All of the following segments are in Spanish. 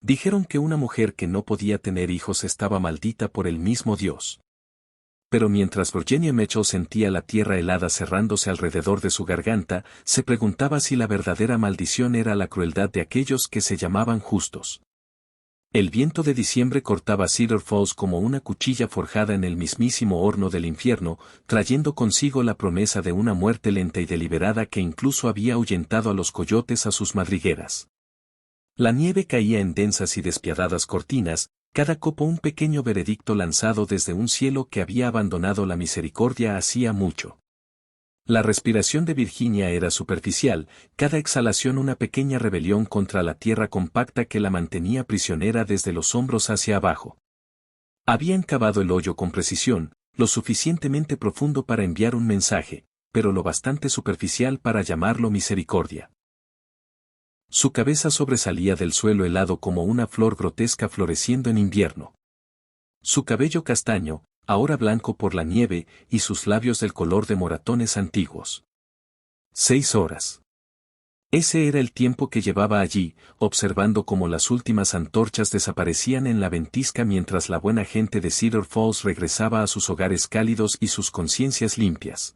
Dijeron que una mujer que no podía tener hijos estaba maldita por el mismo Dios. Pero mientras Virginia Mitchell sentía la tierra helada cerrándose alrededor de su garganta, se preguntaba si la verdadera maldición era la crueldad de aquellos que se llamaban justos. El viento de diciembre cortaba Cedar Falls como una cuchilla forjada en el mismísimo horno del infierno, trayendo consigo la promesa de una muerte lenta y deliberada que incluso había ahuyentado a los coyotes a sus madrigueras. La nieve caía en densas y despiadadas cortinas, cada copo un pequeño veredicto lanzado desde un cielo que había abandonado la misericordia hacía mucho. La respiración de Virginia era superficial, cada exhalación una pequeña rebelión contra la tierra compacta que la mantenía prisionera desde los hombros hacia abajo. Habían cavado el hoyo con precisión, lo suficientemente profundo para enviar un mensaje, pero lo bastante superficial para llamarlo misericordia. Su cabeza sobresalía del suelo helado como una flor grotesca floreciendo en invierno. Su cabello castaño, ahora blanco por la nieve, y sus labios del color de moratones antiguos. 6 horas. Ese era el tiempo que llevaba allí, observando cómo las últimas antorchas desaparecían en la ventisca mientras la buena gente de Cedar Falls regresaba a sus hogares cálidos y sus conciencias limpias.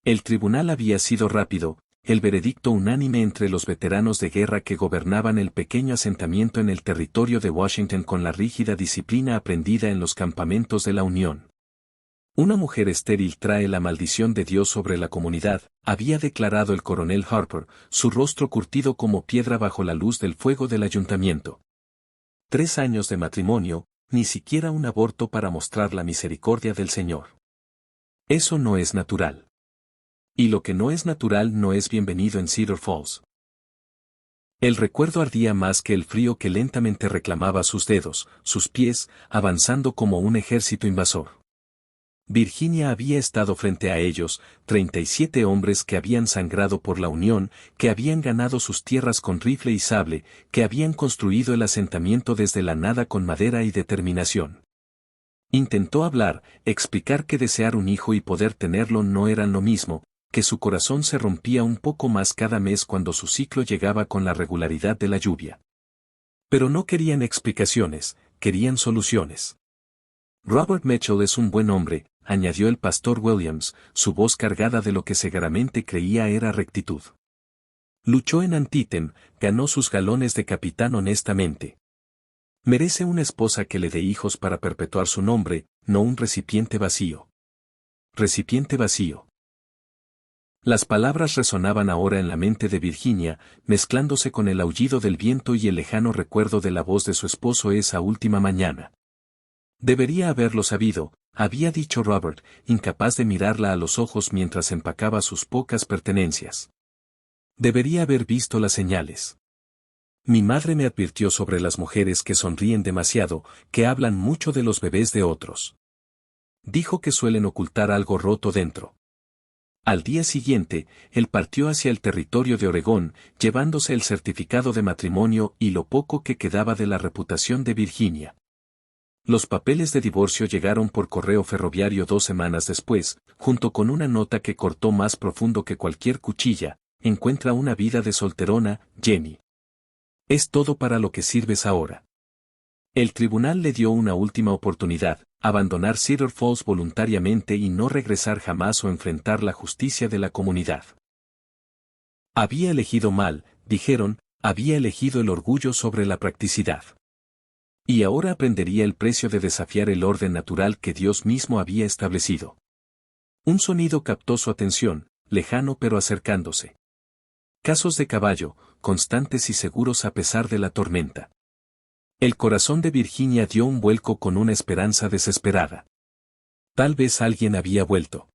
El tribunal había sido rápido, el veredicto unánime entre los veteranos de guerra que gobernaban el pequeño asentamiento en el territorio de Washington con la rígida disciplina aprendida en los campamentos de la Unión. Una mujer estéril trae la maldición de Dios sobre la comunidad, había declarado el coronel Harper, su rostro curtido como piedra bajo la luz del fuego del ayuntamiento. 3 años de matrimonio, ni siquiera un aborto para mostrar la misericordia del Señor. Eso no es natural. Y lo que no es natural no es bienvenido en Cedar Falls. El recuerdo ardía más que el frío que lentamente reclamaba sus dedos, sus pies, avanzando como un ejército invasor. Virginia había estado frente a ellos, 37 hombres que habían sangrado por la Unión, que habían ganado sus tierras con rifle y sable, que habían construido el asentamiento desde la nada con madera y determinación. Intentó hablar, explicar que desear un hijo y poder tenerlo no eran lo mismo, que su corazón se rompía un poco más cada mes cuando su ciclo llegaba con la regularidad de la lluvia. Pero no querían explicaciones, querían soluciones. Robert Mitchell es un buen hombre, añadió el pastor Williams, su voz cargada de lo que seguramente creía era rectitud. Luchó en Antietam, ganó sus galones de capitán honestamente. Merece una esposa que le dé hijos para perpetuar su nombre, no un recipiente vacío. Recipiente vacío. Las palabras resonaban ahora en la mente de Virginia, mezclándose con el aullido del viento y el lejano recuerdo de la voz de su esposo esa última mañana. Debería haberlo sabido, había dicho Robert, incapaz de mirarla a los ojos mientras empacaba sus pocas pertenencias. Debería haber visto las señales. Mi madre me advirtió sobre las mujeres que sonríen demasiado, que hablan mucho de los bebés de otros. Dijo que suelen ocultar algo roto dentro. Al día siguiente, él partió hacia el territorio de Oregón, llevándose el certificado de matrimonio y lo poco que quedaba de la reputación de Virginia. Los papeles de divorcio llegaron por correo ferroviario 2 semanas después, junto con una nota que cortó más profundo que cualquier cuchilla: encuentra una vida de solterona, Jenny. Es todo para lo que sirves ahora. El tribunal le dio una última oportunidad: abandonar Cedar Falls voluntariamente y no regresar jamás o enfrentar la justicia de la comunidad. Había elegido mal, dijeron, había elegido el orgullo sobre la practicidad. Y ahora aprendería el precio de desafiar el orden natural que Dios mismo había establecido. Un sonido captó su atención, lejano pero acercándose. Casos de caballo, constantes y seguros a pesar de la tormenta. El corazón de Virginia dio un vuelco con una esperanza desesperada. Tal vez alguien había vuelto.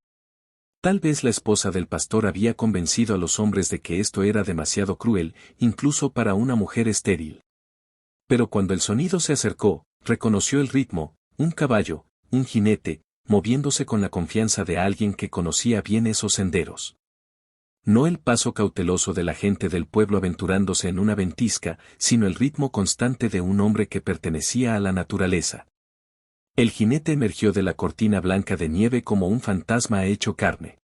Tal vez la esposa del pastor había convencido a los hombres de que esto era demasiado cruel, incluso para una mujer estéril. Pero cuando el sonido se acercó, reconoció el ritmo: un caballo, un jinete, moviéndose con la confianza de alguien que conocía bien esos senderos. No el paso cauteloso de la gente del pueblo aventurándose en una ventisca, sino el ritmo constante de un hombre que pertenecía a la naturaleza. El jinete emergió de la cortina blanca de nieve como un fantasma hecho carne.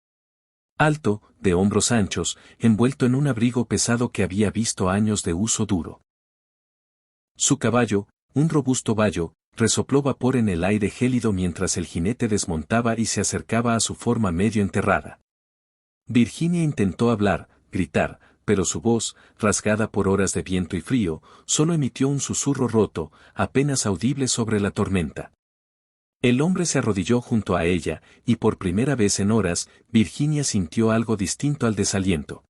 Alto, de hombros anchos, envuelto en un abrigo pesado que había visto años de uso duro. Su caballo, un robusto bayo, resopló vapor en el aire gélido mientras el jinete desmontaba y se acercaba a su forma medio enterrada. Virginia intentó hablar, gritar, pero su voz, rasgada por horas de viento y frío, solo emitió un susurro roto, apenas audible sobre la tormenta. El hombre se arrodilló junto a ella, y por primera vez en horas, Virginia sintió algo distinto al desaliento.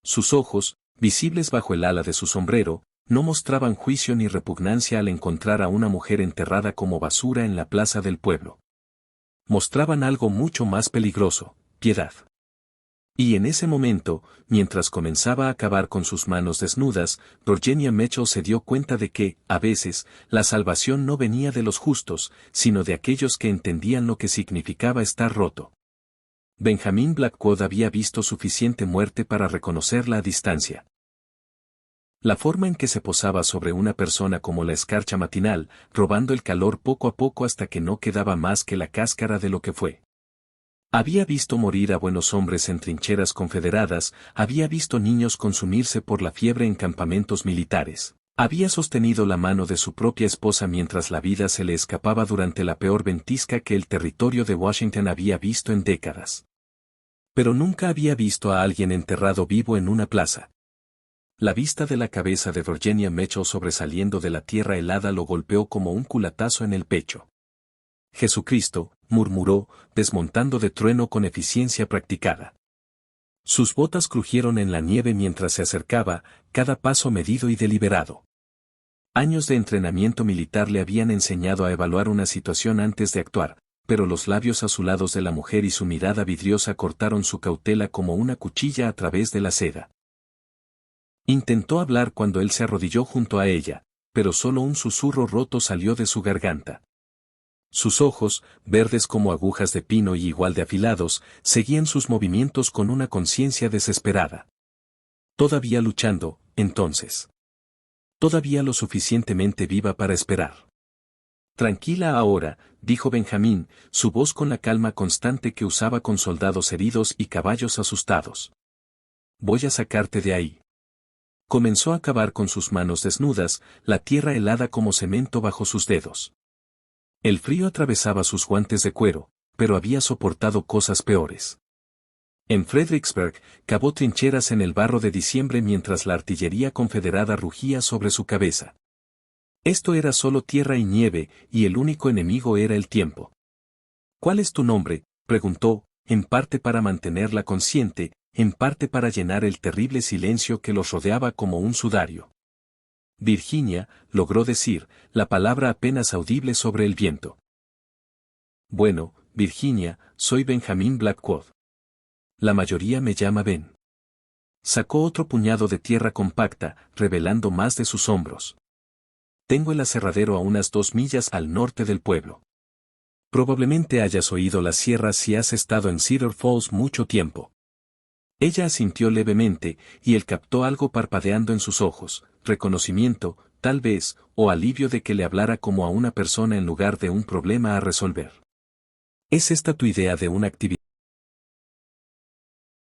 Sus ojos, visibles bajo el ala de su sombrero, no mostraban juicio ni repugnancia al encontrar a una mujer enterrada como basura en la plaza del pueblo. Mostraban algo mucho más peligroso, piedad. Y en ese momento, mientras comenzaba a acabar con sus manos desnudas, Virginia Mitchell se dio cuenta de que, a veces, la salvación no venía de los justos, sino de aquellos que entendían lo que significaba estar roto. Benjamin Blackwood había visto suficiente muerte para reconocerla a distancia. La forma en que se posaba sobre una persona como la escarcha matinal, robando el calor poco a poco hasta que no quedaba más que la cáscara de lo que fue. Había visto morir a buenos hombres en trincheras confederadas, había visto niños consumirse por la fiebre en campamentos militares. Había sostenido la mano de su propia esposa mientras la vida se le escapaba durante la peor ventisca que el territorio de Washington había visto en décadas. Pero nunca había visto a alguien enterrado vivo en una plaza. La vista de la cabeza de Virginia Mitchell sobresaliendo de la tierra helada lo golpeó como un culatazo en el pecho. Jesucristo, murmuró, desmontando de trueno con eficiencia practicada. Sus botas crujieron en la nieve mientras se acercaba, cada paso medido y deliberado. Años de entrenamiento militar le habían enseñado a evaluar una situación antes de actuar, pero los labios azulados de la mujer y su mirada vidriosa cortaron su cautela como una cuchilla a través de la seda. Intentó hablar cuando él se arrodilló junto a ella, pero solo un susurro roto salió de su garganta. Sus ojos, verdes como agujas de pino y igual de afilados, seguían sus movimientos con una conciencia desesperada. Todavía luchando, entonces. Todavía lo suficientemente viva para esperar. Tranquila ahora, dijo Benjamín, su voz con la calma constante que usaba con soldados heridos y caballos asustados. Voy a sacarte de ahí. Comenzó a cavar con sus manos desnudas, la tierra helada como cemento bajo sus dedos. El frío atravesaba sus guantes de cuero, pero había soportado cosas peores. En Fredericksburg, cavó trincheras en el barro de diciembre mientras la artillería confederada rugía sobre su cabeza. Esto era solo tierra y nieve, y el único enemigo era el tiempo. ¿Cuál es tu nombre?, preguntó, en parte para mantenerla consciente, en parte para llenar el terrible silencio que los rodeaba como un sudario. Virginia, logró decir, la palabra apenas audible sobre el viento. Bueno, Virginia, soy Benjamin Blackwood. La mayoría me llama Ben. Sacó otro puñado de tierra compacta, revelando más de sus hombros. Tengo el aserradero a unas 2 millas al norte del pueblo. Probablemente hayas oído las sierras si has estado en Cedar Falls mucho tiempo. Ella asintió levemente, y él captó algo parpadeando en sus ojos, reconocimiento, tal vez, o alivio de que le hablara como a una persona en lugar de un problema a resolver. ¿Es esta tu idea de una actividad?